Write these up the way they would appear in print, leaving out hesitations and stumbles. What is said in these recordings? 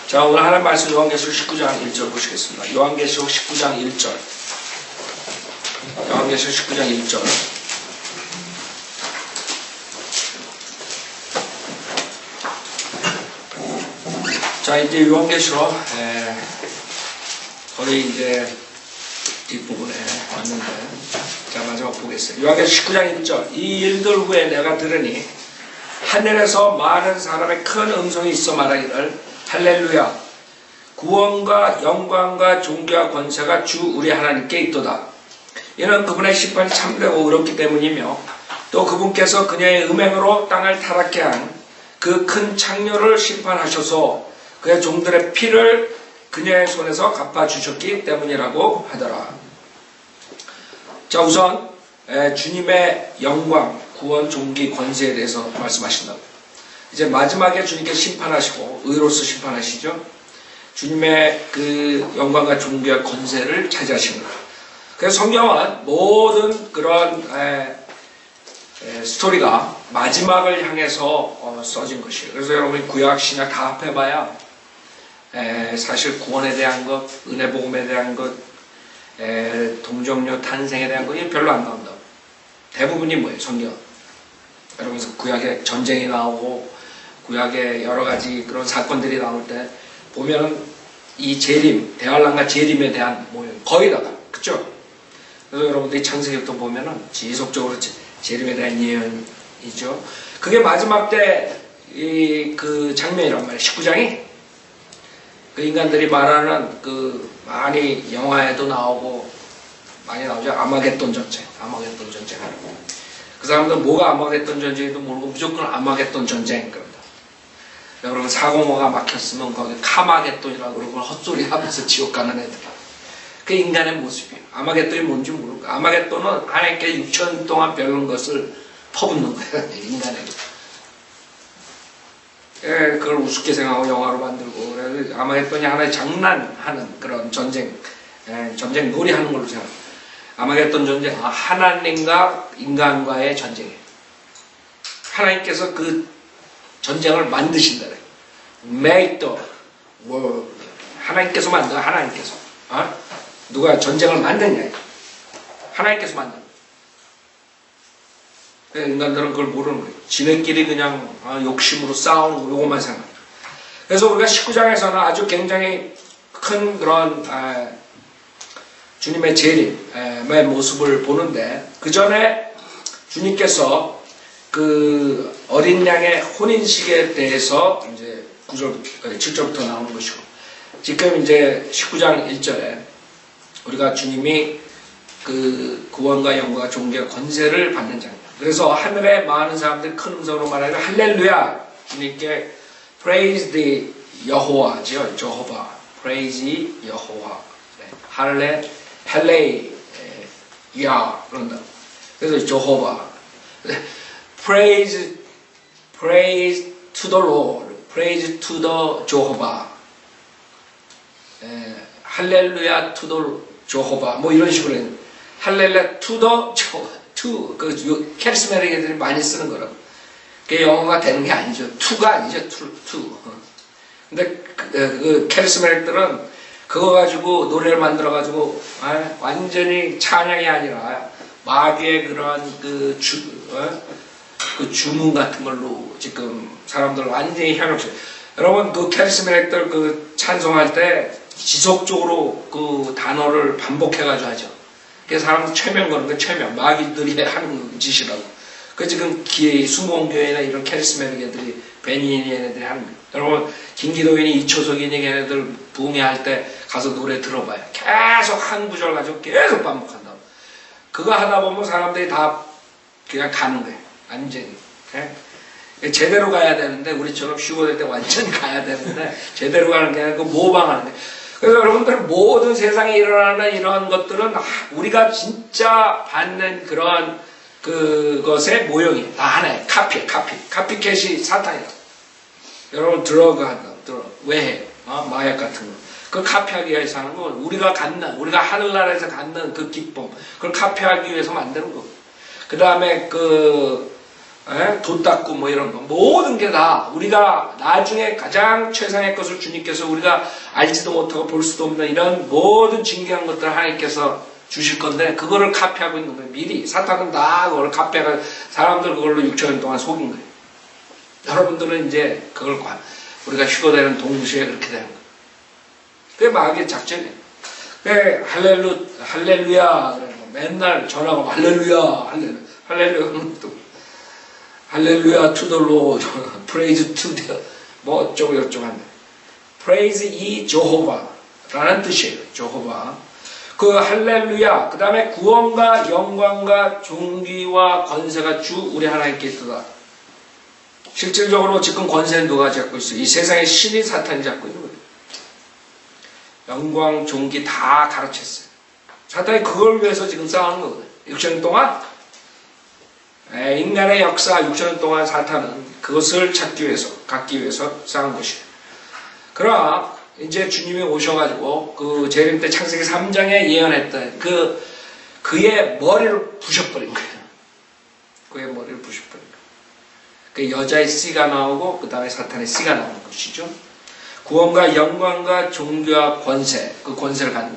자, 오늘 하나님 말씀 요한계시록 19장 1절 보시겠습니다. 요한계시록 19장 1절. 요한계시록 19장 1절. 자, 이제 요한계시록 거의 이제 뒷부분에 왔는데, 자, 마지막 보겠어요. 요한계시록 19장 1절. 이 일들 후에 내가 들으니 하늘에서 많은 사람의 큰 음성이 있어 말하기를 할렐루야, 구원과 영광과 존귀와 권세가 주 우리 하나님께 있도다. 이는 그분의 심판이 참되고 의롭기 때문이며, 또 그분께서 그녀의 음행으로 땅을 타락케 한 그 큰 창녀를 심판하셔서 그의 종들의 피를 그녀의 손에서 갚아주셨기 때문이라고 하더라. 자, 우선 주님의 영광, 구원, 존귀, 권세에 대해서 말씀하신다고. 이제 마지막에 주님께 심판하시고 의로서 심판하시죠. 주님의 그 영광과 존귀와 권세를 차지하시는 거예요. 그래서 성경은 모든 그런 스토리가 마지막을 향해서 써진 것이에요. 그래서 여러분이 구약 신약 다 합해봐야 사실 구원에 대한 것, 은혜 복음에 대한 것, 동정녀 탄생에 대한 것 이게 별로 안 나온다고. 대부분이 뭐예요? 성경. 여러분 구약에 전쟁이 나오고 구약에 여러 가지 그런 사건들이 나올 때 보면은 이 재림, 대환란과 재림에 대한 모형 거의 다가 그죠? 그래서 여러분들이 창세기부터 보면은 지속적으로 재림에 대한 예언이죠. 그게 마지막 때 그 장면이란 말이에요. 19장이 그 인간들이 말하는 그 많이 영화에도 나오고 많이 나오죠. 아마겟돈 전쟁, 아마겟돈 전쟁 하는 거. 그 사람들은 뭐가 아마겟돈 전쟁인지도 모르고 무조건 아마겟돈 전쟁 그런다. 여러분 사고모가 막혔으면 거기 카마겟돈이라고 그러고 헛소리 하면서 지옥 가는 애들. 그 인간의 모습이에요. 아마겟돈이 뭔지 모르고 아마겟돈은 하나님께 6천 동안 별난 것을 퍼붓는 거예요. 인간에게. 그걸 우습게 생각하고 영화로 만들고 그래서 아마겟돈이 하나의 장난하는 그런 전쟁, 전쟁 놀이하는 걸로 생각해요. 아마겟돈 전쟁, 하나님과 인간과의 전쟁이에요. 하나님께서 그 전쟁을 만드신다. Make the world. 하나님께서 만들어, 하나님께서. 누가 전쟁을 만드냐. 하나님께서 만든다. 인간들은 그걸 모르는 거예요. 지네끼리 그냥 욕심으로 싸우는 거, 요것만 생각해요. 그래서 우리가 19장에서는 아주 굉장히 큰 그런 주님의 재림의 모습을 보는데, 그 전에 주님께서 그 어린 양의 혼인식에 대해서 이제 7절부터 나오는 것이고, 지금 이제 19장 1절에 우리가 주님이 그 구원과 영광과 존귀와 권세를 받는 장면. 그래서 하늘에 많은 사람들이 큰 음성으로 말하기를 할렐루야, 주님께 praise the 여호와죠. 여호와, praise 여호와. 할렐루야 그런다. 그래서 여호와, praise to the Lord, praise to the Jehovah, 할렐루야 to the Jehovah, 뭐 이런 식으로 해요. 할렐루야 to the Jehovah, to 그 캐리스메릭 애들이 많이 쓰는 거라고. 그게 영어가 되는 게 아니죠. to가 아니죠. to. 근데 그 캐리스메릭들은 그거 가지고 노래를 만들어 가지고 완전히 찬양이 아니라 마귀의 그런 그 주문 같은 걸로 지금 사람들 완전히 현혹시켜요. 여러분 그 캐리스메릭들 그 찬송할 때 지속적으로 그 단어를 반복해가지고 하죠. 그래서 사람들 최면 거는 거 최면. 마귀들이 하는 짓이라고. 그 지금 수목교회나 이런 캐리스메릭 애들이 베니니 애들이 하는 거예요. 여러분 김기도인이 이초석이니 걔네들 부흥회할 때 가서 노래 들어봐요. 계속 한 구절 가지고 계속 반복한다고. 그거 하다 보면 사람들이 다 그냥 가는 거예요. 완전히. 제대로 가야 되는데 우리처럼 쉬고 될 때 완전히 가야 되는데 제대로 가는 게 아니고 모방하는 거예요. 그래서 여러분들 모든 세상에 일어나는 이러한 것들은 우리가 진짜 받는 그런 그것의 모형이 다 하나예요. 카피캣이 사탄이다. 여러분 드러그 한다. 왜 해? 마약 같은 거. 그걸 카피하기 위해서 하는 건 우리가 하늘나라에서 갖는 그 기쁨, 그걸 카피하기 위해서 만드는 거. 그 다음에 돈 닦고 뭐 이런 거 모든 게 다 우리가 나중에 가장 최상의 것을 주님께서 우리가 알지도 못하고 볼 수도 없는 이런 모든 진귀한 것들을 하나님께서 주실 건데 그거를 카피하고 있는 거예요. 미리 사탄은 다 그걸 카피해가 사람들 그걸로 6천년 동안 속인 거예요. 여러분들은 이제 그걸 우리가 휴거되는 동시에 그렇게 되는 거예요. 그게 마귀의 작전이에요. 그게 할렐루야 맨날 전화가 할렐루야 할렐루야 투 더 로드 프레이즈 투 더 뭐 어쩌고 저쩌고 한다. 프레이즈 이 조호바라는 뜻이에요. 조호바. 그 할렐루야 그 다음에 구원과 영광과 존귀와 권세가 주 우리 하나님께 있도다. 실질적으로 지금 권세는 누가 잡고 있어요? 이 세상의 신이 사탄이 잡고 있는 거예요. 영광 존귀 다 가르쳤어요. 사탄이 그걸 위해서 지금 싸우는 거거든요. 6천 동안 인간의 역사 6천 동안 사탄은 그것을 찾기 위해서 갖기 위해서 싸운 것이에요. 그러나 이제 주님이 오셔가지고 그 재림 때 창세기 3장에 예언했던 그의 머리를 부셔버린 거예요. 그의 머리를 부셔버린 거예요. 그 여자의 씨가 나오고 그 다음에 사탄의 씨가 나오는 것이죠. 구원과 영광과 종교와 권세, 그 권세를 갖는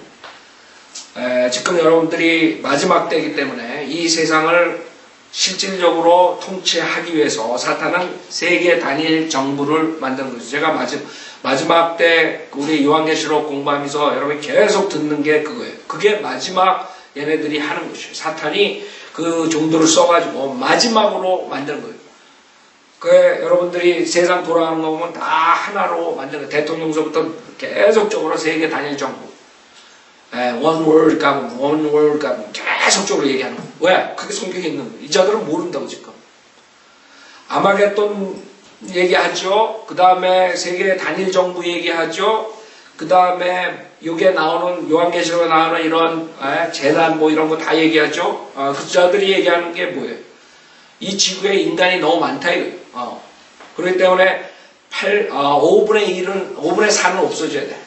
지금 여러분들이 마지막 때이기 때문에 이 세상을 실질적으로 통치하기 위해서 사탄은 세계 단일 정부를 만드는 거죠. 제가 마지막 때 우리 요한계시록 공부하면서 여러분이 계속 듣는 게 그거예요. 그게 마지막 얘네들이 하는 것이에요. 사탄이 그 정도를 써가지고 마지막으로 만드는 거예요. 그게 여러분들이 세상 돌아가는 거 보면 다 하나로 만드는 거예요. 대통령서부터 계속적으로 세계 단일 정부. one world government 계속적으로 얘기하는 거예요. 왜? 그게 성경에 있는 거예요. 이 자들은 모른다고 지금. 아마겟돈 얘기하죠. 그 다음에 세계 단일 정부 얘기하죠. 그 다음에 여기에 나오는 요한계시록에 나오는 이런 재난 뭐 이런 거 다 얘기하죠. 그 자들이 얘기하는 게 뭐예요? 이 지구에 인간이 너무 많다 이거예요. 그렇기 때문에 5분의 1은 5분의 4는 없어져야 돼.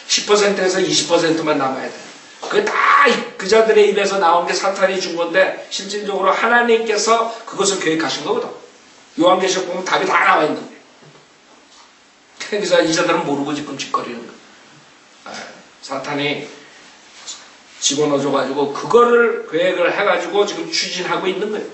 10%에서 20%만 남아야 돼. 그게 다 그 자들의 입에서 나온 게 사탄이 준 건데 실질적으로 하나님께서 그것을 계획하신 거거든. 요한계시록 보면 답이 다 나와 있는 거예요. 그래서 이 자들은 모르고 지금 짓거리는 거예요. 사탄이 집어넣어줘가지고 그거를 계획을 해가지고 지금 추진하고 있는 거예요.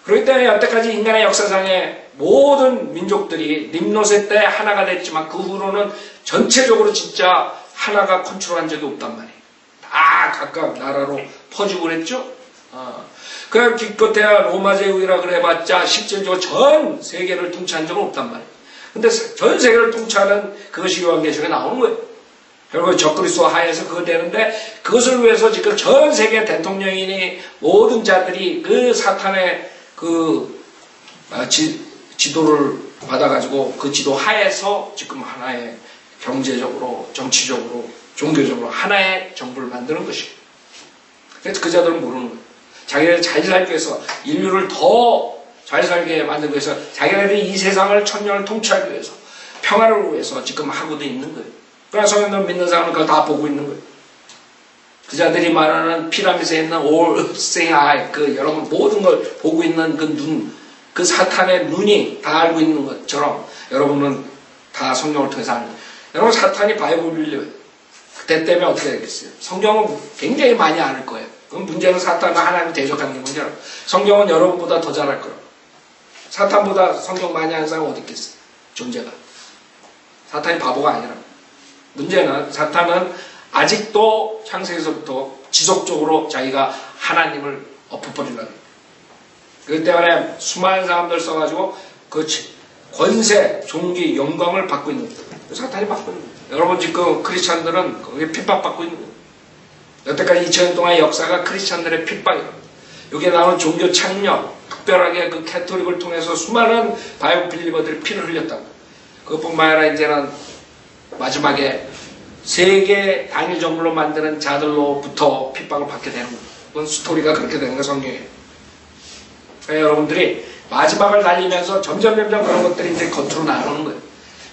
그렇기 때문에 여태까지 인간의 역사상의 모든 민족들이 림노세 때 하나가 됐지만 그 후로는 전체적으로 진짜 하나가 컨트롤한 적이 없단 말이에요. 다 각각 나라로 퍼지고 그랬죠. 그냥 기껏해야 로마 제국이라 그래봤자 실질적으로 전 세계를 통치한 적은 없단 말이에요. 근데 전 세계를 통치하는 그것이 요한계시록에 나오는 거예요. 결국 적그리스도 하에서 그거 되는데 그것을 위해서 지금 전 세계 대통령이니 모든 자들이 그 사탄의 지도를 받아가지고 그 지도 하에서 지금 하나의 경제적으로, 정치적으로, 종교적으로 하나의 정부를 만드는 것이에요. 그래서 그 자들은 모르는 거예요. 자기네들 잘 살기 위해서 인류를 더 잘 살게 만들기 위해서 자기네들이 이 세상을 천년을 통치하기 위해서 평화를 위해서 지금 하고도 있는 거예요. 그러나 성경을 믿는 사람은 그걸 다 보고 있는 거예요. 그 자들이 말하는 피라미드에 있는 all seeing eye, 여러분 모든 걸 보고 있는 그 눈, 그 사탄의 눈이 다 알고 있는 것처럼 여러분은 다 성경을 통해서 아는 거예요. 여러분 사탄이 바이블 빌려요. 그때 때문에 어떻게 되겠어요? 성경은 굉장히 많이 아는 거예요. 그럼 문제는 사탄과 하나님을 대적하는 게 문제라. 성경은 여러분보다 더 잘할 거예요. 사탄보다 성경 많이 아는 사람은 어디 있겠어요? 존재가. 사탄이 바보가 아니라. 문제는 사탄은 아직도 창세기서부터 지속적으로 자기가 하나님을 엎어버리려고. 그렇기 때문에 수많은 사람들 써가지고 그 권세, 존귀, 영광을 받고 있는 거예요. 사탄이 받고 있는 거예요. 여러분 지금 크리스찬들은 거기에 핍박받고 있는 거예요. 여태까지 2000년 동안의 역사가 크리스찬들의 핍박이에요. 여기에 나오는 종교 창녀, 특별하게 그 캐톨릭을 통해서 수많은 바이블 빌리버들이 피를 흘렸다고. 그것뿐만 아니라 이제는 마지막에 세계 단일 정부로 만드는 자들로부터 핍박을 받게 되는 거예요. 그건 스토리가 그렇게 되는 거예요, 성경에. 그러니까 여러분들이 마지막을 달리면서 점점 그런 것들이 이제 겉으로 나오는 거예요.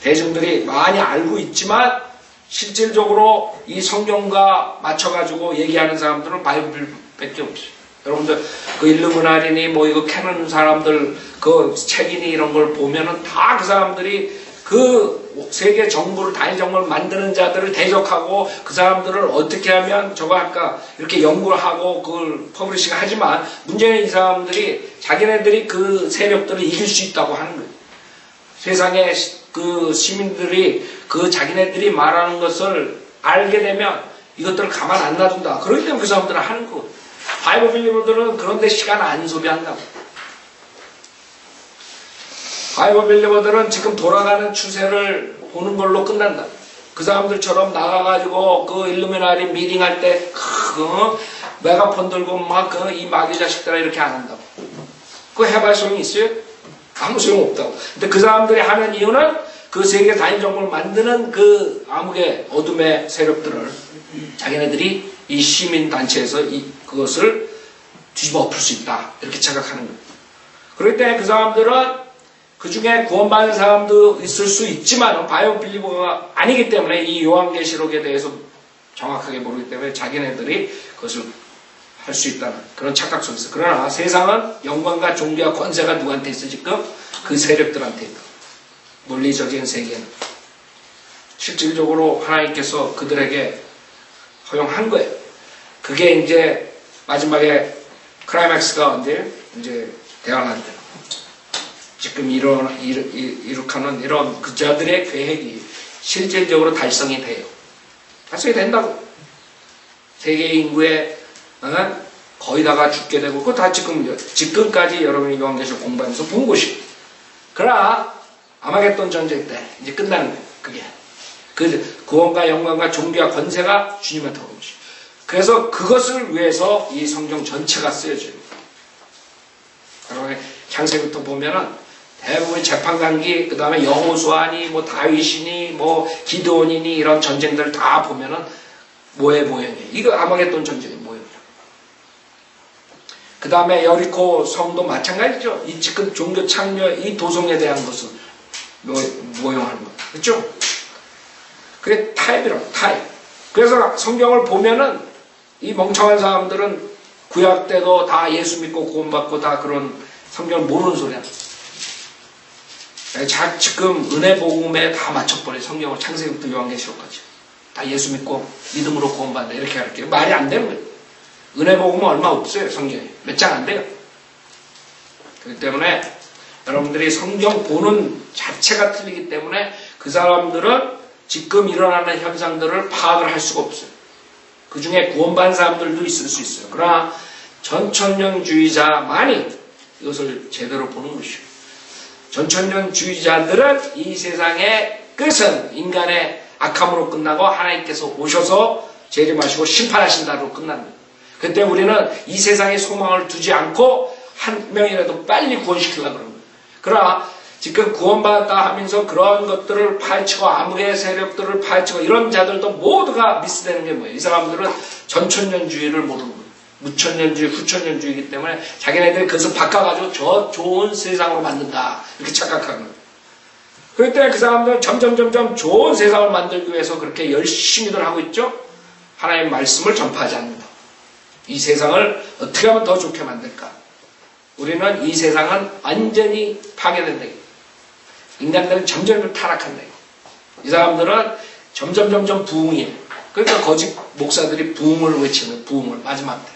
대중들이 많이 알고 있지만 실질적으로 이 성경과 맞춰가지고 얘기하는 사람들은 바이블밖에 없어요. 여러분들 그 일루미나리니 뭐 이거 캐는 사람들 그 책이니 이런 걸 보면은 다 그 사람들이 그 세계 정부를 단일 정부를 만드는 자들을 대적하고 그 사람들을 어떻게 하면 저거 할까 이렇게 연구를 하고 그걸 퍼블리싱 하지만 문제는 이 사람들이 자기네들이 그 세력들을 이길 수 있다고 하는 거예요. 세상에 그 시민들이 그 자기네들이 말하는 것을 알게 되면 이것들을 가만 안 놔둔다. 그렇기 때문에 그 사람들은 하는 거예요. 바이블 빌리버들은 그런데 시간 안 소비한다고. 바이블 빌리버들은 지금 돌아가는 추세를 보는 걸로 끝난다. 그 사람들처럼 나가가지고 그 일루미나리 미팅할 때 메가폰 들고 막 이 마귀 자식들아 이렇게 안 한다고. 그거 해볼 소용이 있어요? 아무 소용 없다고. 근데 그 사람들이 하는 이유는 그 세계 단일 정부를 만드는 그 암흑의 어둠의 세력들을 자기네들이 이 시민단체에서 그것을 뒤집어 엎을 수 있다. 이렇게 착각하는 거예요. 그럴 때 그 사람들은 그 중에 구원받는 사람도 있을 수 있지만 바이블 빌리버가 아니기 때문에 이 요한계시록에 대해서 정확하게 모르기 때문에 자기네들이 그것을 할 수 있다는 그런 착각 속에서. 그러나 세상은 영광과 존귀와 권세가 누구한테 있어 지금? 그 세력들한테 있다. 물리적인 세계는. 실질적으로 하나님께서 그들에게 허용한 거예요. 그게 이제 마지막에 클라이맥스가 언제 이제 대항한다. 지금 이룩하는 이런 그자들의 계획이 실질적으로 달성이 돼요. 달성이 된다고. 세계 인구의 거의 다가 죽게 되고 그거 다 지금까지 여러분이 요한계시록 공부하면서 본 것이고. 그러나 아마겟돈 전쟁 때 이제 끝나는 거예요. 그게 그 구원과 영광과 존귀와 권세가 주님한테 오는 것이고. 그래서 그것을 위해서 이 성경 전체가 쓰여져요. 여러분 창세기부터 보면은 대부분 재판관기, 그 다음에 여호수아니, 뭐 다윗이니, 뭐 기드온이니 이런 전쟁들 다 보면은 뭐의 모형이에요. 이거 아마겟돈 전쟁의 모형이에요. 그 다음에 여리코 성도 마찬가지죠. 이 지금 종교 창녀 이 도성에 대한 것을 모형하는 거, 그렇죠? 그게 타입이라고 타입. 그래서 성경을 보면은 이 멍청한 사람들은 구약 때도 다 예수 믿고 구원받고 다 그런 성경을 모르는 소리야. 지금 은혜 복음에 다 맞춰버려. 성경을 창세기부터 요한계시록까지 다 예수 믿고 믿음으로 구원받는다 이렇게 할게요. 말이 안 되는 거예요. 은혜 복음은 얼마 없어요. 성경에 몇 장 안 돼요. 그렇기 때문에 여러분들이 성경 보는 자체가 틀리기 때문에 그 사람들은 지금 일어나는 현상들을 파악을 할 수가 없어요. 그 중에 구원받은 사람들도 있을 수 있어요. 그러나 전천년주의자만이 이것을 제대로 보는 것이고, 전천년주의자들은 이 세상의 끝은 인간의 악함으로 끝나고 하나님께서 오셔서 재림하시고 심판하신다로 끝납니다. 그때 우리는 이 세상에 소망을 두지 않고 한 명이라도 빨리 구원시키려고 그러는 거예요. 그러나 지금 구원받았다 하면서 그런 것들을 파헤치고 암흑의 세력들을 파헤치고 이런 자들도 모두가 미스되는 게 뭐예요? 이 사람들은 전천년주의를 모르는 거예요. 무천년주의, 후천년주의이기 때문에 자기네들이 그것을 바꿔가지고 저 좋은 세상으로 만든다 이렇게 착각하는 거예요. 그럴 때 그 사람들은 점점 좋은 세상을 만들기 위해서 그렇게 열심히들 하고 있죠. 하나님의 말씀을 전파하지 않는다. 이 세상을 어떻게 하면 더 좋게 만들까? 우리는 이 세상은 완전히 파괴된다. 인간들은 점점 타락한다. 이 사람들은 점점 부흥이에요. 그러니까 거짓 목사들이 부흥을 외치는 부흥을 마지막 때.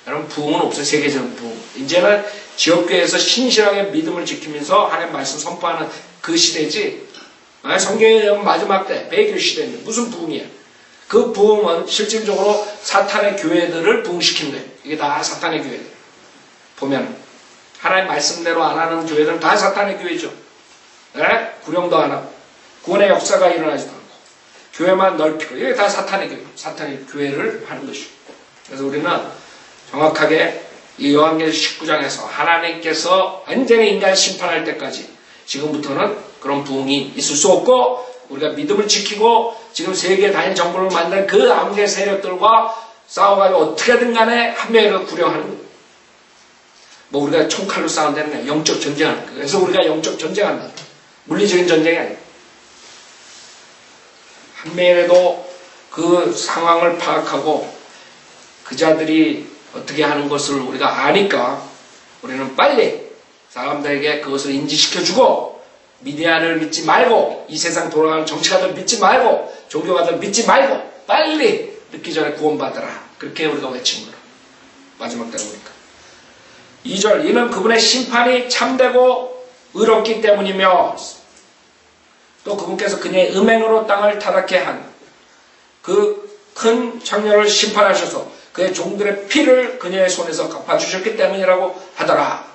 여러분 부흥은 없어요. 세계적인 부흥. 이제는 지역교회에서 신실하게 믿음을 지키면서 하나님 말씀 선포하는 그 시대지. 성경에 마지막 때 배교 시대인데 무슨 부흥이야? 그 부흥은 실질적으로 사탄의 교회들을 부흥시킨 거예요. 이게 다 사탄의 교회들. 보면 하나님 말씀대로 안 하는 교회들은 다 사탄의 교회죠. 네? 구령도 안 하고 구원의 역사가 일어나지도 않고 교회만 넓히고 이게 다 사탄의 교회, 사탄의 교회를 하는 것이죠. 그래서 우리는 정확하게 이 요한계시록 19장에서 하나님께서 완전히 인간을 심판할 때까지 지금부터는 그런 부흥이 있을 수 없고 우리가 믿음을 지키고 지금 세계 단일 정부를 만든 그 암흑의 세력들과 싸워가지고 어떻게든 간에 한 명이라도 구령하는 거예요. 뭐 우리가 총칼로 싸운다는 거예요. 영적 전쟁하는 거예요. 그래서 우리가 영적 전쟁한다. 물리적인 전쟁이 아니에요. 한 명이라도 그 상황을 파악하고 그 자들이 어떻게 하는 것을 우리가 아니까 우리는 빨리 사람들에게 그것을 인지시켜주고 미디어를 믿지 말고 이 세상 돌아가는 정치가들 믿지 말고 종교가들 믿지 말고 빨리 늦기 전에 구원받으라. 그렇게 우리가 외친 거라. 마지막 때로 보니까 2절 이는 그분의 심판이 참되고 의롭기 때문이며 또 그분께서 그녀의 음행으로 땅을 타락케 한 그 큰 창녀를 심판하셔서 그의 종들의 피를 그녀의 손에서 갚아주셨기 때문이라고 하더라.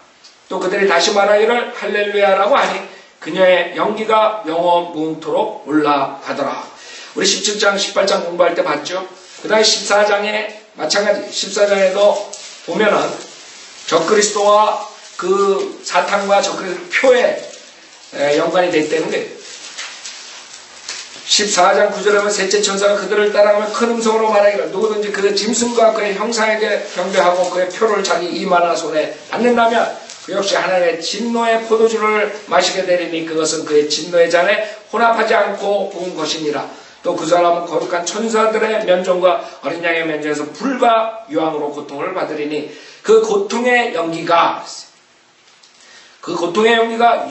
또 그들이 다시 말하기를 할렐루야라고 하니 그녀의 연기가 영원무궁토록 올라가더라. 우리 17장 18장 공부할 때 봤죠. 그 다음에 14장에 마찬가지 14장에도 보면은 적그리스도와 그 사탄과 적그리스도 표에 연관이 되어 있다는 거예요. 14장 9절에 보면 셋째 천사가 그들을 따라가며 큰 음성으로 말하기를 누구든지 그 짐승과 그의 형상에게 경배하고 그의 표를 자기 이마나 손에 받는다면 그 역시 하나님의 진노의 포도주를 마시게 되리니 그것은 그의 진노의 잔에 혼합하지 않고 부은 것이니라. 또 그 사람은 거룩한 천사들의 면전과 어린 양의 면전에서 불과 유황으로 고통을 받으리니 그 고통의 연기가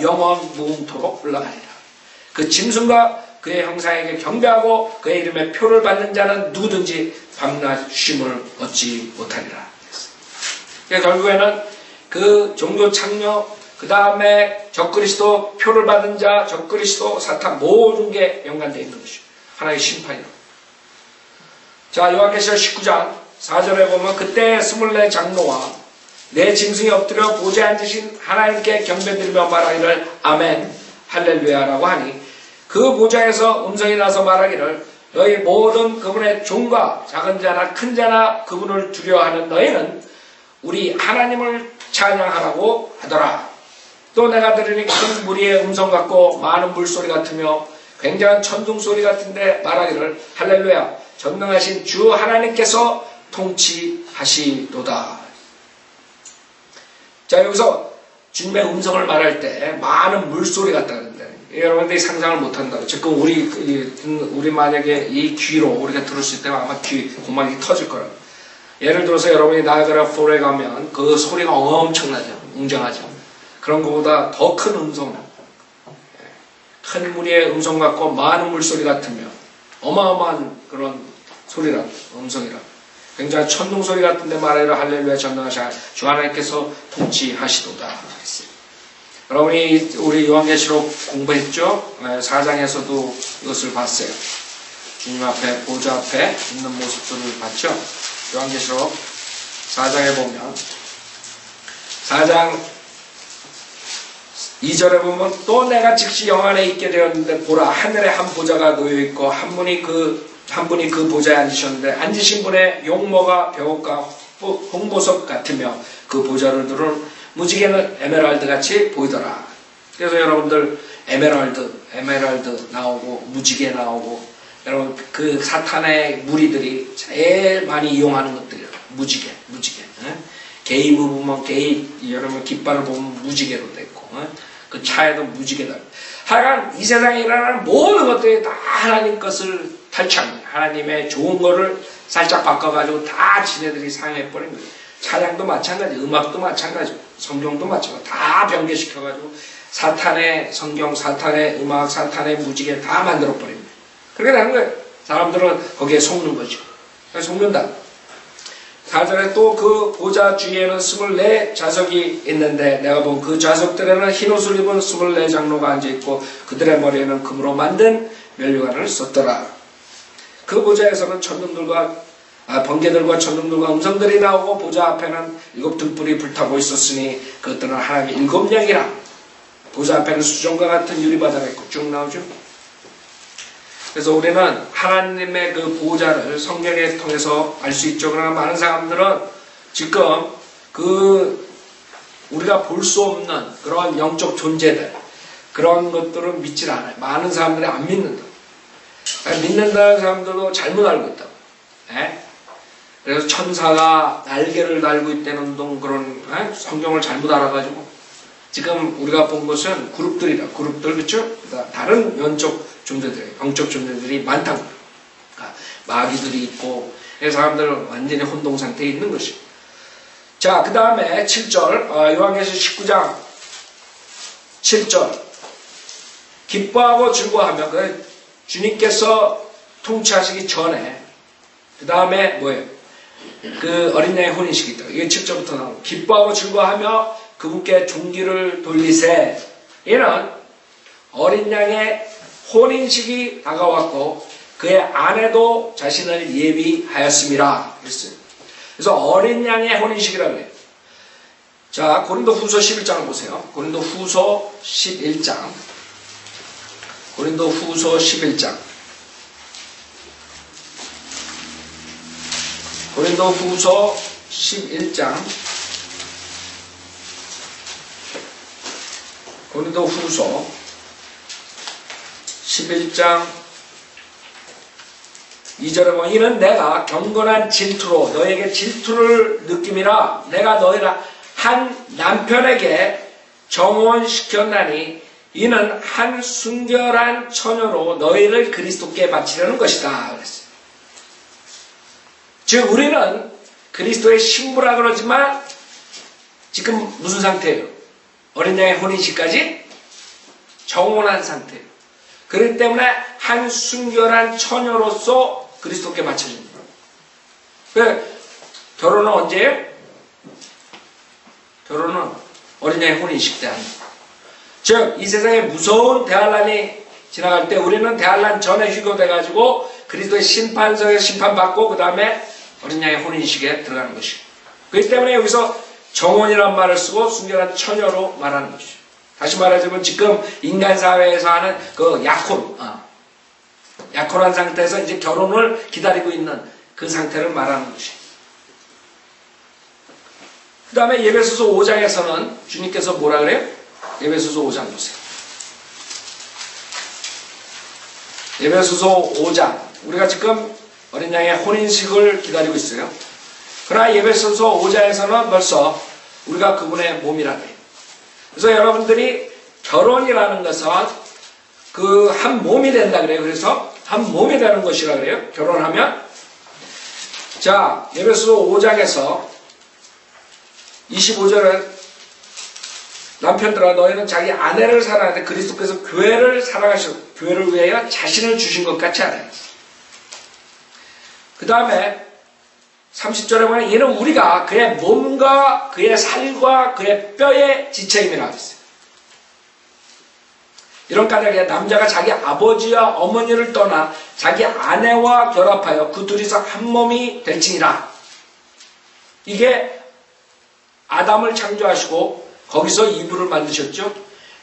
영원 무궁토록 올라가리라. 그 짐승과 그의 형상에게 경배하고 그의 이름에 표를 받는 자는 누구든지 밤낮 쉼을 얻지 못하리라. 그러니까 결국에는 그 종교 창녀 그 다음에 적그리스도 표를 받은 자 적그리스도 사탄 모든 게 연관되어 있는 것이죠. 하나의 심판이라. 자 요한계시록 19장 4절에 보면 그때 24 장로와 내 짐승이 엎드려 보좌에 앉으신 하나님께 경배드리며 말하기를 아멘 할렐루야라고 하니 그 보좌에서 음성이 나서 말하기를 너희 모든 그분의 종과 작은 자나 큰 자나 그분을 두려워하는 너희는 우리 하나님을 찬양하라고 하더라. 또 내가 들으니 큰 무리의 음성 같고 많은 물소리 같으며 굉장한 천둥 소리 같은데 말하기를 할렐루야 전능하신 주 하나님께서 통치하시도다. 자 여기서 주님의 음성을 말할 때 많은 물소리 같다는데 여러분들이 상상을 못한다고. 지금 우리 만약에 이 귀로 우리가 들을 수 있다면 아마 귀 고막이 터질 거라고. 예를 들어서 여러분이 나야가라 폴에 가면 그 소리가 엄청나죠. 웅장하죠. 그런 것보다 더 큰 음성, 큰 무리의 음성 같고 많은 물소리 같으며 어마어마한 그런 소리라, 음성이라. 굉장히 천둥 소리 같은데 말하기를 할렐루야 전능하신 주 하나님께서 통치하시도다. 여러분이 우리 요한계시록 공부했죠? 4장에서도 이것을 봤어요. 주님 앞에 보좌 앞에 있는 모습들을 봤죠? 요한계시록 4장에 보면 4장 2절에 보면 또 내가 즉시 영 안에 있게 되었는데 보라 하늘에 한 보좌가 놓여있고 한 분이 그 보좌에 앉으셨는데 앉으신 분의 용모가 벽옥과 홍보석 같으며 그 보좌를 두른 무지개는 에메랄드 같이 보이더라. 그래서 여러분들 에메랄드 나오고 무지개 나오고 여러분 그 사탄의 무리들이 제일 많이 이용하는 것들이에요. 무지개. 게이브 보면 여러분 깃발을 보면 무지개로 됐고 그 차에도 무지개다. 하여간 이 세상에 일어나는 모든 것들이 다 하나님 것을 탈취합니다. 하나님의 좋은 거를 살짝 바꿔가지고 다 지네들이 사용해버린 거예요. 찬양도 마찬가지, 음악도 마찬가지, 성경도 마찬가지, 다 변개시켜가지고 사탄의 성경, 사탄의 음악, 사탄의 무지개 다 만들어버립니다. 그렇게 되는 거예요. 사람들은 거기에 속는 거죠. 속는다. 4절에 또 그 보좌 주위에는 24 좌석이 있는데 내가 본 그 좌석들에는 흰옷을 입은 24 장로가 앉아있고 그들의 머리에는 금으로 만든 면류관을 썼더라. 그 보좌에서는 번개들과 천둥들과 음성들이 나오고 보좌 앞에는 7 등불이 불타고 있었으니 그것들은 하나님의 7 영이라. 보좌 앞에는 수정과 같은 유리바다가 있고 쭉 나오죠. 그래서 우리는 하나님의 그 보좌를 성경에 통해서 알 수 있죠. 그러나 많은 사람들은 지금 우리가 볼 수 없는 그런 영적 존재들 그런 것들은 믿질 않아요. 많은 사람들이 안 믿는다. 믿는다는 사람들도 잘못 알고 있다고. 그래서 천사가 날개를 달고 있다는 그런 성경을 잘못 알아가지고 지금 우리가 본 것은 그룹들 그렇죠? 다른 영적 존재들, 영적 존재들이 많다고. 그러니까 마귀들이 있고 사람들은 완전히 혼동 상태에 있는 것이고 자, 그 다음에 7절, 요한계시록 19장 7절. 기뻐하고 즐거워하며, 주님께서 통치하시기 전에, 그 다음에 뭐예요? 그 어린 양의 혼인식이 있다. 이게 7절부터 나오고, 기뻐하고 즐거워하며 그분께 종기를 돌리세. 이는 어린 양의 혼인식이 다가왔고, 그의 아내도 자신을 예비하였습니다. 그랬어요. 그래서 어린 양의 혼인식이라고 해요. 자, 고린도 후서 11장을 보세요. 고린도 후서 11장. 고린도 후서 11장. 고린도 후서 11장. 고린도 후서 11장 2절에 보면 이는 내가 경건한 질투로 너에게 질투를 느낌이라 내가 너희라 한 남편에게 정혼시켰나니 이는 한 순결한 처녀로 너희를 그리스도께 바치려는 것이다. 그랬어요. 즉 우리는 그리스도의 신부라 그러지만 지금 무슨 상태예요? 어린 양의 혼인식까지 정혼한 상태예요. 그렇기 때문에 한 순결한 처녀로서 그리스도께 바쳐집니다. 결혼은 언제예요? 결혼은 어린 양의 혼인식 때 합니다. 즉, 이 세상에 무서운 대환란이 지나갈 때 우리는 대환란 전에 휴교돼가지고 그리스도의 심판석에 심판받고 그 다음에 어린 양의 혼인식에 들어가는 것이고, 그렇기 때문에 여기서 정혼이라는 말을 쓰고 순결한 처녀로 말하는 것이죠. 다시 말하자면 지금 인간 사회에서 하는 그 약혼한 상태에서 이제 결혼을 기다리고 있는 그 상태를 말하는 것이에요. 그 다음에 예배소서 5장에서는 주님께서 뭐라 그래요? 예배소서 5장 보세요. 예배소서 5장. 우리가 지금 어린 양의 혼인식을 기다리고 있어요. 그러나 예배소서 5장에서는 벌써 우리가 그분의 몸이라 그래요. 그래서 여러분들이 결혼이라는 것은 그 한 몸이 된다 그래요. 그래서 한 몸이 되는 것이라 그래요. 결혼하면. 자, 예배소서 5장에서 25절은 남편들아 너희는 자기 아내를 사랑하는데 그리스도께서 교회를 사랑하시고 교회를 위하여 자신을 주신 것 같이 하라. 그 다음에 30절에 보면 이는 우리가 그의 몸과 그의 살과 그의 뼈에 지체임이라 했어요. 이런 까닭에 남자가 자기 아버지와 어머니를 떠나 자기 아내와 결합하여 그 둘이서 한 몸이 될지니라. 이게 아담을 창조하시고 거기서 이브를 만드셨죠.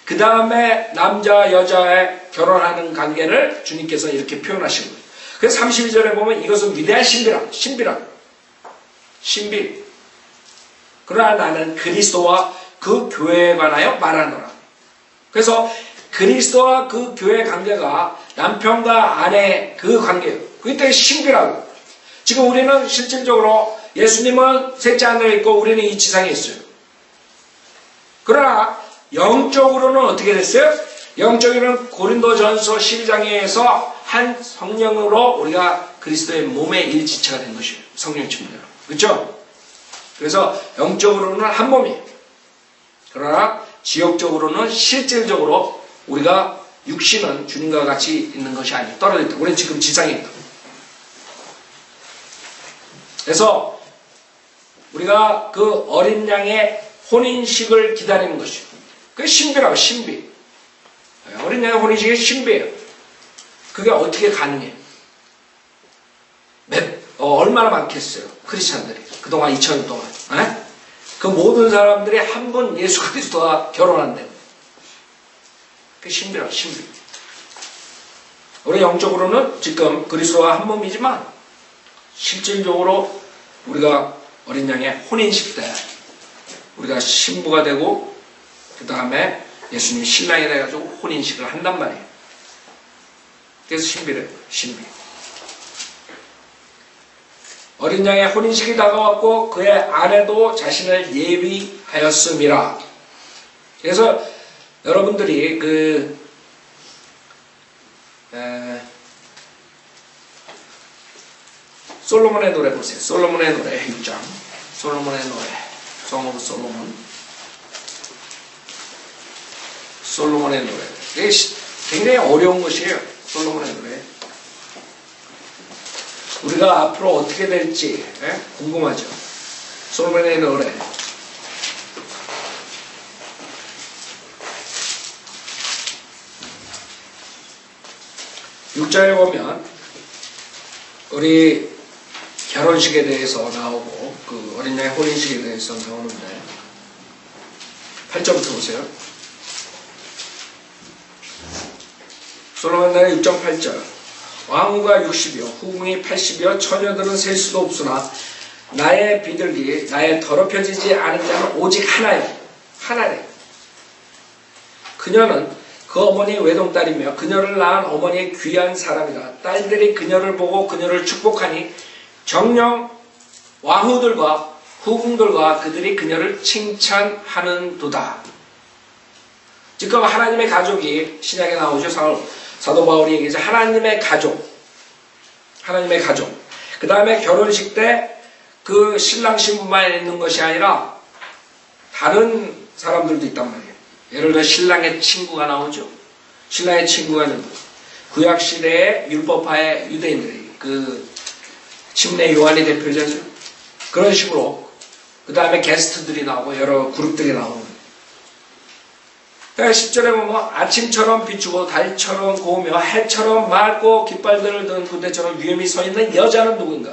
그 다음에 남자와 여자의 결혼하는 관계를 주님께서 이렇게 표현하신 거예요. 그래서 32절에 보면 이것은 위대한 신비라. 신비. 그러나 나는 그리스도와 그 교회에 관하여 말하노라. 그래서 그리스도와 그 교회 관계가 남편과 아내 그 관계예요. 그게 되게 신비라고. 지금 우리는 실질적으로 예수님은 셋째 하늘에 있고 우리는 이 지상에 있어요. 그러나 영적으로는 어떻게 됐어요? 영적으로는 고린도전서 12장에서 한 성령으로 우리가 그리스도의 몸의 일지체가 된 것이에요. 성령 친구들. 그렇죠? 그래서 영적으로는 한 몸이에요. 그러나 지역적으로는 실질적으로 우리가 육신은 주님과 같이 있는 것이 아니에요. 떨어져 있다. 우리는 지금 지상에 있다. 그래서 우리가 그 어린 양의 혼인식을 기다리는 것이에요. 그게 신비라고, 신비. 어린 양의 혼인식이 신비예요. 그게 어떻게 가능해요? 얼마나 많겠어요? 크리스찬들이. 그동안 2000년 동안. 그 모든 사람들이 한 분 예수 그리스도와 결혼한대요. 그게 신비라고, 신비. 우리 영적으로는 지금 그리스도와 한 몸이지만 실질적으로 우리가 어린 양의 혼인식 때 우리가 신부가 되고 그 다음에 예수님이 신랑이 돼가지고 혼인식을 한단 말이에요. 그래서 신비래요. 신비. 어린 양의 혼인식이 다가왔고 그의 아내도 자신을 예비하였음이라. 그래서 여러분들이 솔로몬의 노래 보세요. 솔로몬의 노래 6장. 솔로몬의 노래. Song of Solomon. 솔로몬의 노래. 이게 굉장히 어려운 것이에요. 솔로몬의 노래. 우리가 앞으로 어떻게 될지 궁금하죠. 솔로몬의 노래. 6절에 보면 우리 결혼식에 대해서 나오고 그 어린 양의 혼인식에 대해서 나오는데 8절부터 보세요. 솔로몬 나라의 6.8절. 왕후가 60이요 후궁이 80이요 처녀들은 셀 수도 없으나 나의 비둘기 나의 더럽혀지지 않은 자는 오직 하나요. 하나래. 그녀는 그 어머니의 외동딸이며 그녀를 낳은 어머니의 귀한 사람이라. 딸들이 그녀를 보고 그녀를 축복하니 정녕 왕후들과 후궁들과 그들이 그녀를 칭찬하는도다. 지금 하나님의 가족이 신약에 나오죠. 사도 바울이 얘기하죠. 하나님의 가족. 그 다음에 결혼식 때 그 신랑 신부만 있는 것이 아니라 다른 사람들도 있단 말이에요. 예를 들어 신랑의 친구가 나오죠. 신랑의 친구가 있는 구약 시대의 율법파의 유대인들이 그 침례 요한이 대표자죠. 그런 식으로 그 다음에 게스트들이 나오고 여러 그룹들이 나오는. 그러니까 10절에 보면 아침처럼 비추고 달처럼 고우며 해처럼 맑고 깃발들을 든 군대처럼 위엄히 서 있는 여자는 누구인가?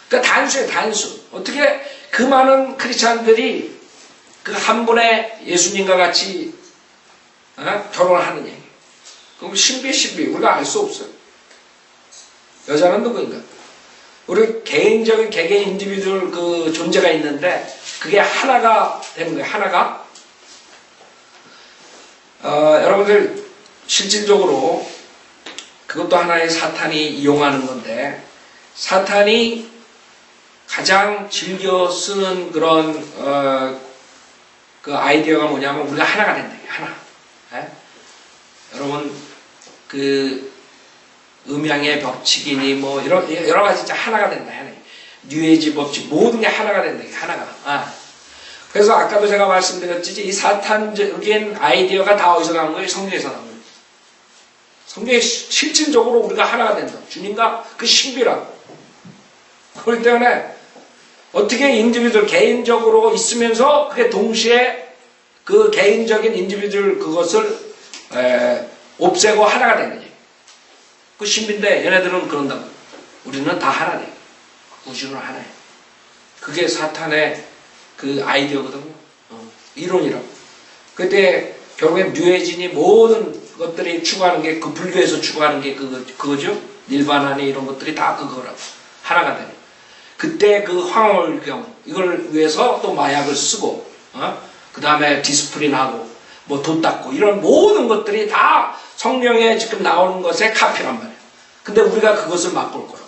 그러니까 단수예요. 단수. 어떻게 그 많은 크리스찬들이 그 한 분의 예수님과 같이 결혼을 하느냐. 그럼 신비 우리가 알 수 없어요. 여자는 누구인가? 우리 개인적인 개개인 인디비du얼 그 존재가 있는데 그게 하나가 되는 거예요. 하나가. 여러분들 실질적으로 그것도 하나의 사탄이 이용하는 건데 사탄이 가장 즐겨 쓰는 그런 그 아이디어가 뭐냐면 우리가 하나가 된다. 하나. 여러분 그 음양의 법칙이니 뭐 여러 가지 진짜 하나가 된다. 뉴에이지 법칙 모든 게 하나가 된다. 하나가. 그래서 아까도 제가 말씀드렸지 이 사탄적인 아이디어가 다 어디서 나온 거예요? 성경에서 나온 거예요. 성경에 실질적으로 우리가 하나가 된다. 주님과 그 신비라고. 그렇기 때문에 어떻게 인디비du얼 개인적으로 있으면서 그게 동시에 그 개인적인 인디비du얼 그것을 없애고 하나가 되는 거예요. 그 신비인데 얘네들은 그런다고. 우리는 다 하나네. 우주는 하나예요. 그게 사탄의 그 아이디어거든요. 이론이라고. 그때 결국엔 뉴에이지니 모든 것들이 추구하는 게 그 불교에서 추구하는 게 그거죠. 일반화니 이런 것들이 다 그거라고. 하나가 되는. 그때 그 황홀경 이걸 위해서 또 마약을 쓰고 그 다음에 디스플린하고 뭐 돈 닦고 이런 모든 것들이 다 성경에 지금 나오는 것의 카피란 말이에요. 근데 우리가 그것을 맛볼 거라고.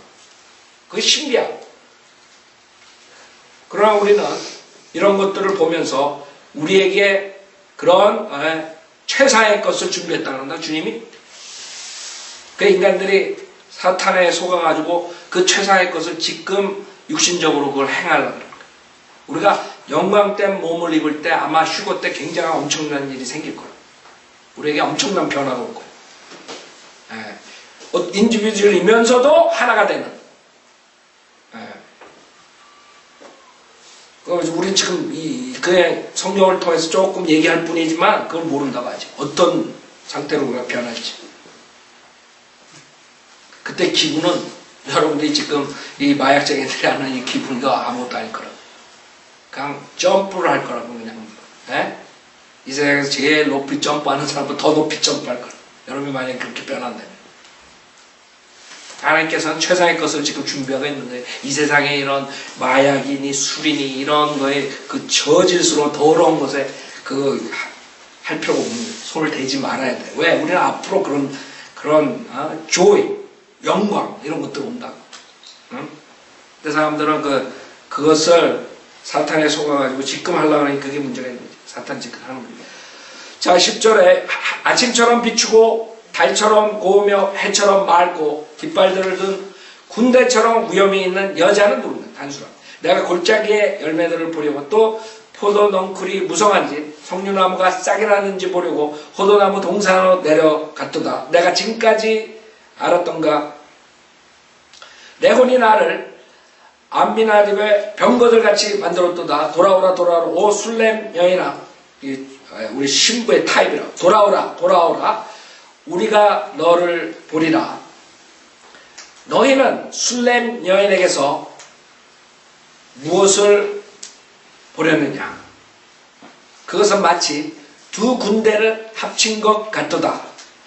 그게 신비야. 그러나 우리는 이런 것들을 보면서 우리에게 그런 최상의 것을 준비했다는 건다. 주님이. 그 인간들이 사탄에 속아가지고 그 최상의 것을 지금 육신적으로 그걸 행하려고 합니다. 우리가 영광된 몸을 입을 때 아마 휴거 때 굉장한 엄청난 일이 생길 거예요. 우리에게 엄청난 변화가 올 거예요. 인디비주얼이면서도 하나가 되는. 우리 지금 그의 성경을 통해서 조금 얘기할 뿐이지만 그걸 모른다고 하지. 어떤 상태로 우리가 변할지. 그때 기분은 여러분들이 지금 이 마약쟁이들이 하는 이 기분과 아무것도 아닐 거라고. 그냥 점프를 할 거라고 그냥. 이 세상에서 제일 높이 점프하는 사람은 더 높이 점프할 거라고. 여러분이 만약에 그렇게 변한다면. 하나님께서는 최상의 것을 지금 준비하고 있는 거예요. 이 세상에 이런 마약이니 술이니 이런 거에 그 저질스러운 더러운 것에 할 필요가 없는 거예요. 손을 대지 말아야 돼. 왜? 우리는 앞으로 그런 조이 영광 이런 것들 온다고. 응? 근데 사람들은 그것을 사탄에 속아가지고 지금 하려고 하니 그게 문제가 있는 거지. 사탄 지금 하는 거지. 자 10절에 아침처럼 비추고 달처럼 고우며 해처럼 맑고 깃발들을 든 군대처럼 위엄이 있는 여자는 누군가? 단수라. 내가 골짜기의 열매들을 보려고 또 포도 넝쿨이 무성한지 석류나무가 싹이 나는지 보려고 포도나무 동산으로 내려갔도다. 내가 지금까지 알았던가. 내 혼이 나를 암미나립의 병거들 같이 만들었도다. 돌아오라 돌아오라 오 술렘 여인아. 우리 신부의 타입이라. 돌아오라 돌아오라. 우리가 너를 보리라. 너희는 술렘 여인에게서 무엇을 보렸느냐? 그것은 마치 두 군대를 합친 것 같도다.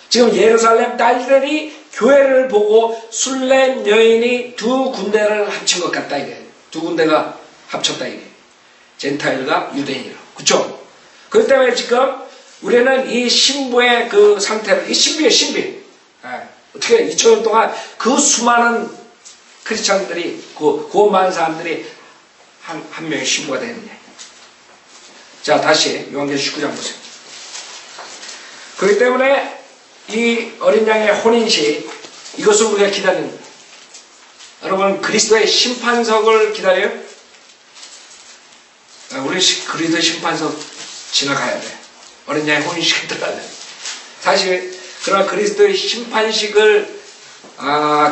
지금 예루살렘 딸들이 교회를 보고 술렘 여인이 두 군대를 합친 것 같다 이게. 두 군대가 합쳤다 이게. 젠타일과 유대인이라. 그쵸? 그렇기 때문에 지금 우리는 이 신부의 그 상태를, 이 신비의 신비. 어떻게 2000년 동안 그 수많은 크리스천들이, 그 많은 사람들이 한 명의 신부가 되느냐. 자, 다시 요한계시록 19장 보세요. 그렇기 때문에 이 어린 양의 혼인식, 이것을 우리가 기다립니다. 여러분, 그리스도의 심판석을 기다려요? 우리 그리스도의 심판석 지나가야 돼. 어린 양의 혼인식을 들어야 돼. 사실 그러나 그리스도의 심판식을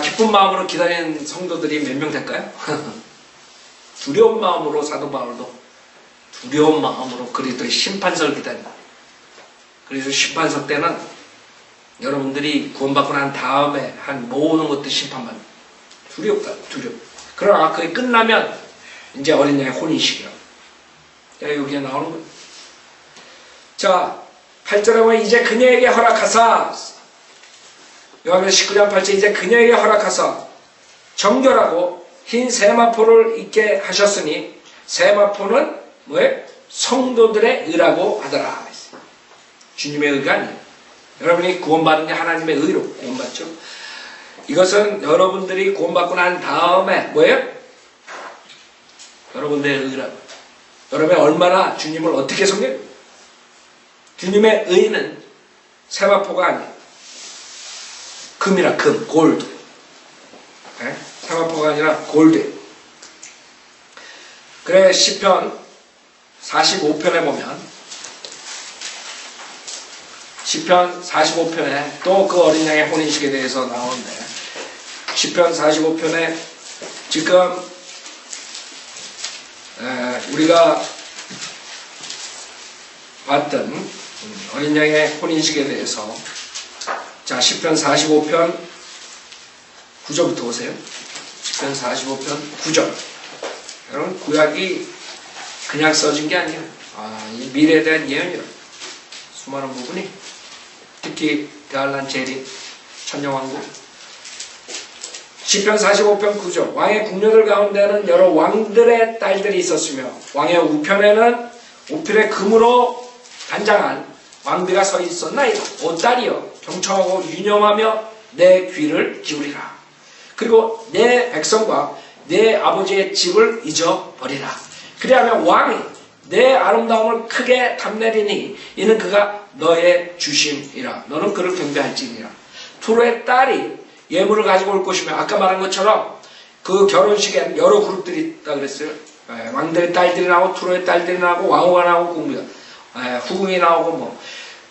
기쁜 마음으로 기다리는 성도들이 몇 명 될까요? 두려운 마음으로, 사도 바울도 두려운 마음으로 그리스도의 심판석을 기다린다. 그래서 심판석 때는 여러분들이 구원받고 난 다음에 한 모든 것들 심판받는 두렵다. 그러나 그게 끝나면 이제 어린 양의 혼인식이라고. 여기에 나오는 거예요. 자, 8절에 보면 이제 그녀에게 허락하사, 요한계시록 19장 8절, 이제 그녀에게 허락하사 정결하고 흰 세마포를 입게 하셨으니, 세마포는 뭐예요? 성도들의 의라고 하더라. 주님의 의가 아니에요. 여러분이 구원받은 게 하나님의 의로 구원받죠. 이것은 여러분들이 구원받고 난 다음에 뭐예요? 여러분들의 의라고. 여러분이 얼마나 주님을 어떻게 섬겨요? 주님의 의는 세마포가 아니에요. 금이라 금, 골드. 네? 세마포가 아니라 골드. 그래 시편 45편에 보면 시편 45편에 또 그 어린 양의 혼인식에 대해서 나오는데, 시편 45편에 지금 우리가 봤던 어린 양의 혼인식에 대해서, 자, 시편 45편 9절부터 오세요. 시편 45편 9절. 여러분, 구약이 그냥 써진 게 아니에요. 이 미래에 대한 예언이라. 수많은 부분이, 특히 대할란 제리 천녀왕국. 시편 45편 9절. 왕의 궁녀들 가운데는 여러 왕들의 딸들이 있었으며 왕의 우편에는 오필의 금으로 단장한 왕비가 서 있었나이다. 오 딸이여, 경청하고 유념하며 내 귀를 기울이라. 그리고 내 백성과 내 아버지의 집을 잊어버리라. 그리하면 왕이 내 아름다움을 크게 탐내리니 이는 그가 너의 주심이라. 너는 그를 경배할지니라. 투로의 딸이 예물을 가지고 올 것이며, 아까 말한 것처럼 그 결혼식에 여러 그룹들이 있다 그랬어요. 왕들의 딸들이 나오고 투로의 딸들이 나오고 왕후가 나오고 궁비가, 후궁이 나오고 뭐.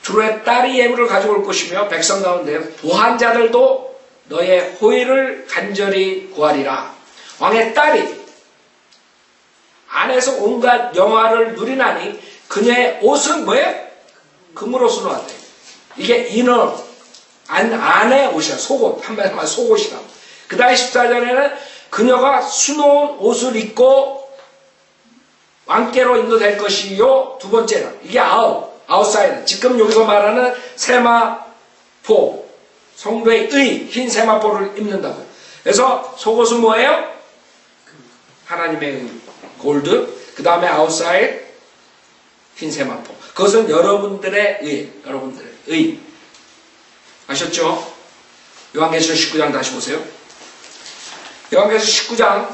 투로의 딸이 예물을 가지고 올 것이며 백성 가운데 부한 자들도 너의 호의를 간절히 구하리라. 왕의 딸이 안에서 온갖 영화를 누리나니 그녀의 옷은 뭐예요? 금으로 수놓았대. 이게 이너, 안에 옷이야. 속옷. 한마디로 속옷이라고. 그 다음에 14절에는 그녀가 수놓은 옷을 입고 왕께로 인도될 것이요. 두 번째는 이게 아웃사이드. 지금 여기서 말하는 세마포, 성도의 의, 흰 세마포를 입는다고요. 그래서 속옷은 뭐예요? 하나님의 의, 골드. 그 다음에 아웃사이드, 흰 세마포. 그것은 여러분들의 의, 여러분들의 의. 아셨죠? 요한계시록 19장 다시 보세요. 요한계시록 19장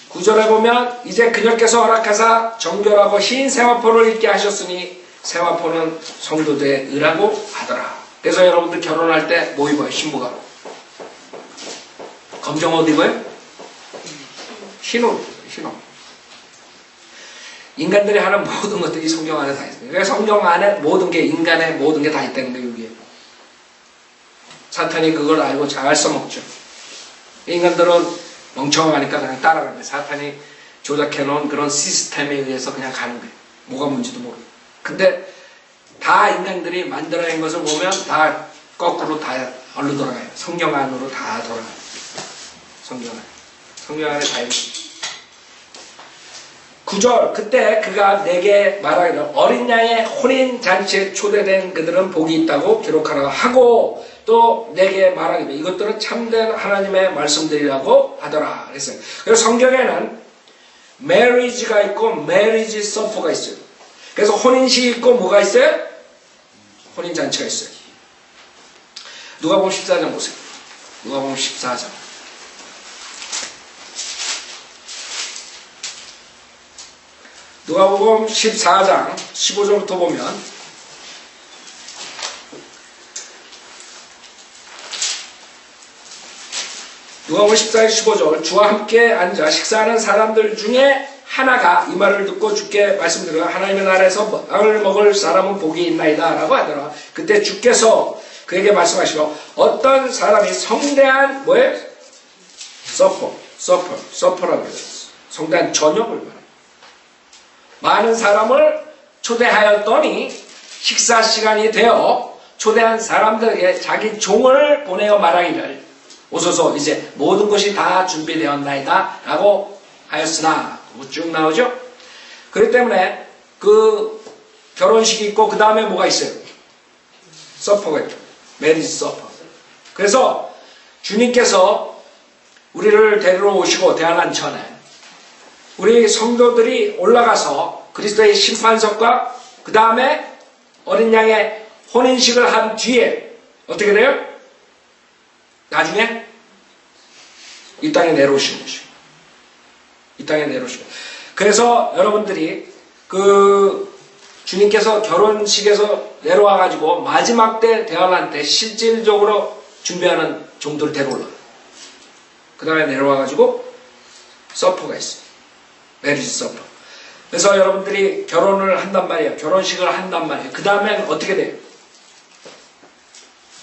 9절에 보면 이제 그녀께서 허락하사 정결하고 흰 세마포를 입게 하셨으니 세마포는 성도들의 의라고 하더라. 그래서 여러분들 결혼할 때 뭐 입어요? 신부가 검정 옷 입어요? 흰 옷. 신호. 인간들이 하는 모든 것들이 성경 안에 다 있어요. 그러니까 성경 안에 모든 게, 인간의 모든 게 다 있다는 거예요, 여기에. 사탄이 그걸 알고 잘 써먹죠. 인간들은 멍청하니까 그냥 따라가는 거예요. 사탄이 조작해놓은 그런 시스템에 의해서 그냥 가는 거예요. 뭐가 뭔지도 모르고. 근데 다 인간들이 만들어낸 것을 보면 다 거꾸로 다 얼로 돌아가요. 성경 안으로 다 돌아가요. 성경 안에. 성경 안에 다 있어요. 9절, 그때 그가 내게 말하기를 어린 양의 혼인잔치에 초대된 그들은 복이 있다고 기록하라 하고 또 내게 말하기를 이것들은 참된 하나님의 말씀들이라고 하더라 그랬어요. 그래서 성경에는 marriage가 있고 marriage supper가 있어요. 그래서 혼인식이 있고 뭐가 있어요? 혼인잔치가 있어요. 누가복음 14장 보세요. 누가복음 14장. 누가복음 14장 15절부터 보면 누가복음 14장 15절 주와 함께 앉아 식사하는 사람들 중에 하나가 이 말을 듣고 주께 말씀드려 하나님의 나라에서 빵을 먹을 사람은 복이 있나이다 라고 하더라. 그때 주께서 그에게 말씀하시고 어떤 사람이 성대한 뭐예요? 서퍼라고 해요. 성대한 저녁을 말해요. 많은 사람을 초대하였더니 식사 시간이 되어 초대한 사람들에게 자기 종을 보내어 말하기를 오소서 이제 모든 것이 다 준비되었나이다 라고 하였으나 쭉 나오죠. 그렇기 때문에 그 결혼식이 있고 그 다음에 뭐가 있어요? 서퍼가 있죠. 메리지 서퍼. 그래서 주님께서 우리를 데리러 오시고 대환란 전에 우리 성도들이 올라가서 그리스도의 심판석과 그 다음에 어린 양의 혼인식을 한 뒤에 어떻게 돼요? 나중에 이 땅에 내려오시는 것이고 이 땅에 내려오시고 그래서 여러분들이 그 주님께서 결혼식에서 내려와가지고 마지막 때 대환란 때 실질적으로 준비하는 종들을 데려올라. 그 다음에 내려와가지고 서퍼가 있어요. 메리지 서퍼. 그래서 여러분들이 결혼을 한단 말이에요. 결혼식을 한단 말이에요. 그 다음엔 어떻게 돼요?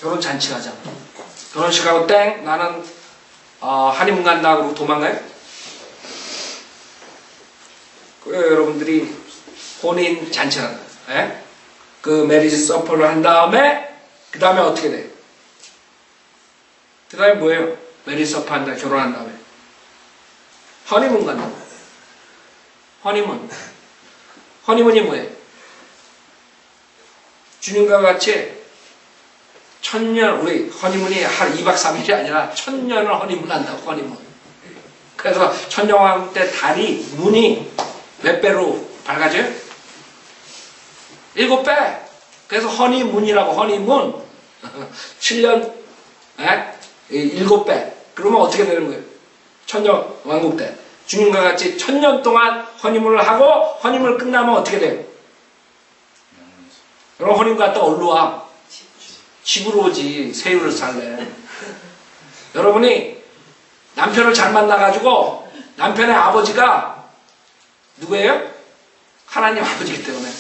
결혼 잔치를 하잖아. 결혼식하고 땡 나는 한의문 간다 그러고 도망가요? 그래요. 여러분들이 혼인 잔치를 한다. 예? 그 메리지 서퍼를 한 다음에 그 다음에 어떻게 돼요? 그 다음에 뭐예요? 메리지 서퍼 한다. 결혼한 다음에 허니문 간다. 허니문이 뭐예요? 주님과 같이 천년, 우리 허니문이 한 2박 3일이 아니라 천년을 허니문 한다고, 허니문. 그래서 천년왕 때 달이, 문이 몇 배로 밝아져요? 7배. 그래서 허니문이라고, 허니문. 7년, 7배. 그러면 어떻게 되는 거예요? 천년왕국 때. 주님과 같이 천년 동안 허니문을 하고 허니문을 끝나면 어떻게 돼요? 그럼 허니문 갔다 어디로 와? 집으로 오지. 새우를 살래. 여러분이 남편을 잘 만나가지고 남편의 아버지가 누구예요? 하나님 아버지이기 때문에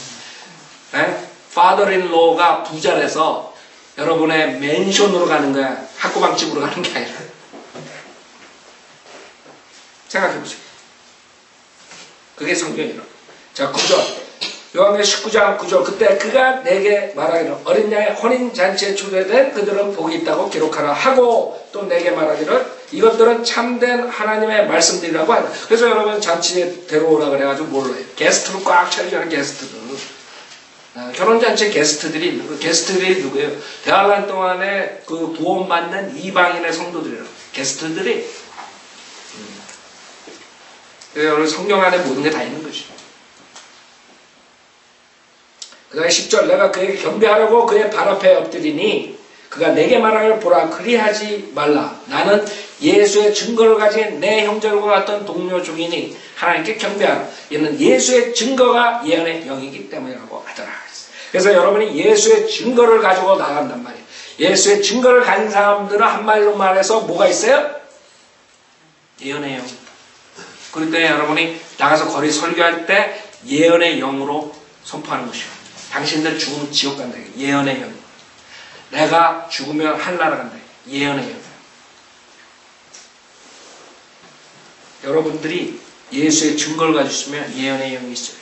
father-in-law가 부자라서 여러분의 맨션으로 가는 거야. 학구방집으로 가는 게 아니라. 생각해보세요. 그게 성경이라. 자, 9절. 요한계시록 19장 9절. 그때 그가 내게 말하기를 어린 양의 혼인잔치에 초대된 그들은 복이 있다고 기록하라 하고 또 내게 말하기를 이것들은 참된 하나님의 말씀들이라고 하다. 그래서 여러분 잔치에 데려오라 그래가지고 뭘로 해요? 게스트로 꽉 차리자는 게스트들. 결혼잔치에 게스트들이 있는 그 게스트들이 누구예요? 대환란 동안에 그 구원받는 이방인의 성도들이라고. 게스트들이 여러분 성경 안에 모든 게 다 있는 것이죠. 그 다음에 10절 내가 그에게 경배하려고 그의 발 앞에 엎드리니 그가 내게 말하기를 보라 그리하지 말라. 나는 예수의 증거를 가진 내 형제들과 같은 동료 중이니 하나님께 경배하라. 이는 예수의 증거가 예언의 영이기 때문이라고 하더라. 그래서 여러분이 예수의 증거를 가지고 나간단 말이에요. 예수의 증거를 가진 사람들은 한마디로 말해서 뭐가 있어요? 예언의 영. 그럴 때 여러분이 나가서 거리 설교할 때 예언의 영으로 선포하는 것이요. 당신들 죽으면 지옥 간다. 예언의 영. 내가 죽으면 하늘나라 간다. 예언의 영. 여러분들이 예수의 증거를 가지시면 예언의 영이 있어요.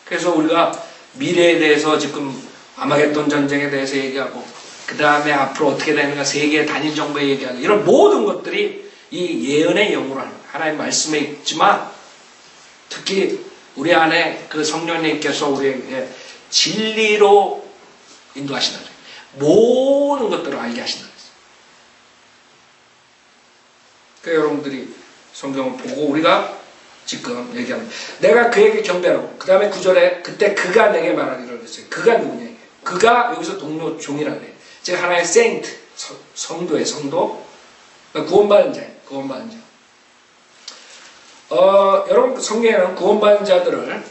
그래서 우리가 미래에 대해서 지금 아마겟돈 전쟁에 대해서 얘기하고 그 다음에 앞으로 어떻게 되는가 세계 단일 정부에 얘기하고 이런 모든 것들이 이 예언의 영으로 하는 거예요. 하나님 말씀에 있지만 특히 우리 안에 그 성령님께서 우리에게 진리로 인도하신다. 모든 것들을 알게 하신다. 그러니까 여러분들이 성경을 보고 우리가 지금 얘기합니다. 내가 그에게 경배하고 그 다음에 9절에 그때 그가 내게 말하기를 그랬어요. 그가 누구냐? 그가 여기서 동료 종이라고 그래요. 즉 하나의 세인트, 성도의 성도, 구원받은 자예요. 구원받은 자. 여러분 성경에는 구원받은 자들을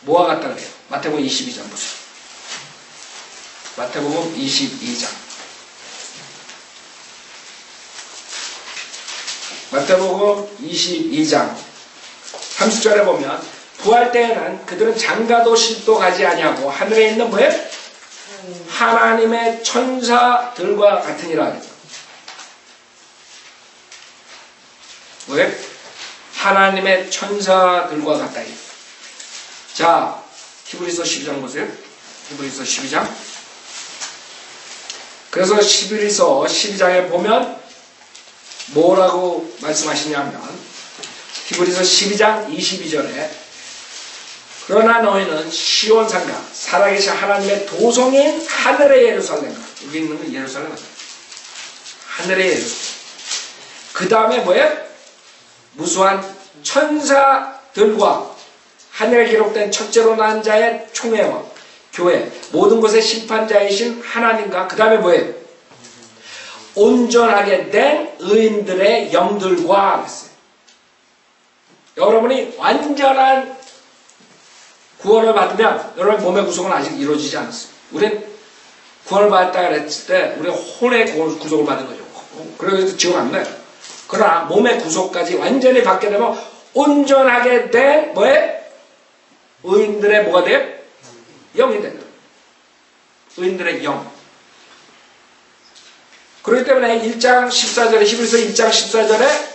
모아갔다 그래요. 마태복음 22장 보세요. 마태복음 22장. 마태복음 22장 30절에 보면 부활 때에는 그들은 장가도 실도 가지 아니하고 하늘에 있는 뭐예요? 하나님의 천사들과 같으니라. 뭐예요? 하나님의 천사들과 같다. 자, 히브리서 12장 보세요. 히브리서 12장. 그래서 히브리서 12장에 보면 뭐라고 말씀하시냐면 히브리서 12장 22절에 그러나 너희는 시온산과 살아계신 하나님의 도성인 하늘의 예루살렘과 여기 있는 건 예루살렘 맞아요. 하늘의 예루살렘. 그 다음에 뭐예요? 무수한 천사들과 하늘에 기록된 첫째로 난 자의 총회와 교회 모든 것의 심판자이신 하나님과 그 다음에 뭐예요? 온전하게 된 의인들의 영들과 그랬어요. 여러분이 완전한 구원을 받으면 여러분 몸의 구속은 아직 이루어지지 않았어요. 우린 구원을 받았다 그랬을 때 우리가 혼의 구속을 받은 거죠. 그래서 지옥 안 가요. 그러나 몸의 구속까지 완전히 받게 되면 온전하게 된 뭐에? 의인들의 뭐가 돼요? 영이 된다. 의인들의 영. 그렇기 때문에 1장 14절에 히브리서 1장 14절에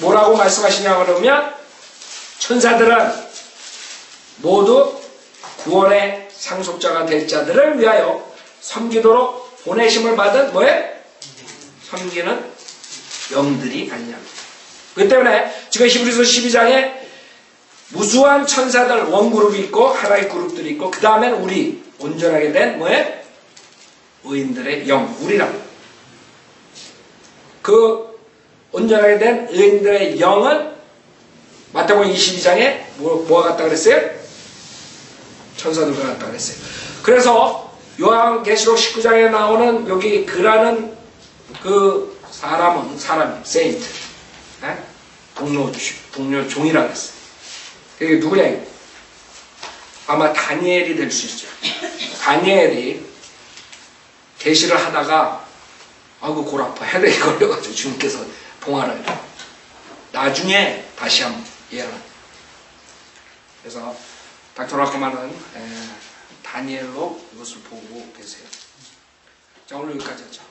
뭐라고 말씀하시냐 그러면 천사들은 모두 구원의 상속자가 될 자들을 위하여 섬기도록 보내심을 받은 뭐에? 섬기는 영들이 아니냐. 그렇기 때문에 지금 히브리서 12장에 무수한 천사들 원그룹이 있고 하나의 그룹들이 있고 그 다음에는 우리 온전하게 된 뭐에? 의인들의 영, 우리라고. 그 온전하게 된 의인들의 영은 마태복음 22장에 뭐가 같다 그랬어요? 천사들과 같다 그랬어요. 그래서 요한계시록 19장에 나오는 여기 그라는 그 사람은 세인트, 동료 종이라고 그랬어요. 그게 누구냐? 아마 다니엘이 될 수 있죠. 다니엘이 계시를 하다가 아이고 골 아파 헤드에 걸려가지고 주님께서 봉하라. 나중에 다시 한번 예언합니다. 그래서 닥터 라커만은 다니엘로 이것을 보고 계세요. 자, 오늘 여기까지 하죠.